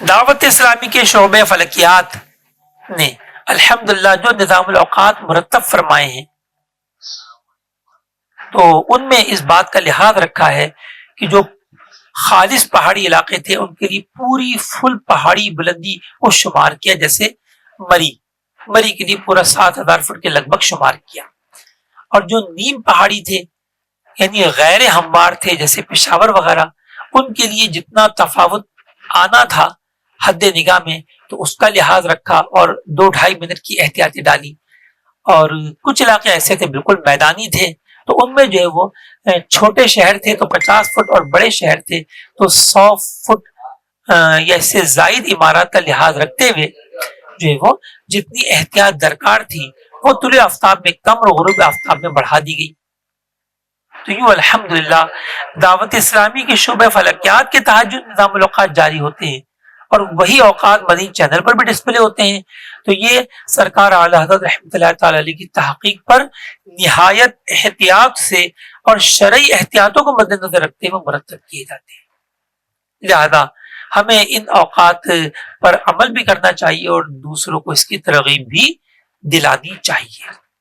دعوت اسلامی کے شعبہ فلکیات نے الحمدللہ جو نظام الاوقات مرتب فرمائے ہیں تو ان میں اس بات کا لحاظ رکھا ہے کہ جو خالص پہاڑی علاقے تھے ان کے لیے پوری فل پہاڑی بلندی کو شمار کیا، جیسے مری کے لیے پورا 7,000 فٹ کے لگ بھگ شمار کیا، اور جو نیم پہاڑی تھے یعنی غیر ہموار تھے جیسے پشاور وغیرہ، ان کے لیے جتنا تفاوت آنا تھا حد نگاہ میں تو اس کا لحاظ رکھا اور 2-2.5 منٹ کی احتیاطی ڈالی، اور کچھ علاقے ایسے تھے بالکل میدانی تھے تو ان میں جو ہے وہ چھوٹے شہر تھے تو 50 فٹ اور بڑے شہر تھے تو 100 فٹ یا اس سے زائد عمارات کا لحاظ رکھتے ہوئے جو ہے وہ جتنی احتیاط درکار تھی وہ طلوع آفتاب میں کم اور غروب آفتاب میں بڑھا دی گئی۔ تو یوں الحمدللہ دعوت اسلامی کے شعبہ فلکیات کے تحت جو نظام الاوقات جاری ہوتے ہیں اور وہی اوقات مدنی چینل پر بھی ڈسپلے ہوتے ہیں، تو یہ سرکار اعلی حضرت رحمۃ اللہ تعالی علیہ کی تحقیق پر نہایت احتیاط سے اور شرعی احتیاطوں کو مد نظر رکھتے ہوئے مرتب کیے جاتے ہیں۔ لہذا ہمیں ان اوقات پر عمل بھی کرنا چاہیے اور دوسروں کو اس کی ترغیب بھی دلانی چاہیے۔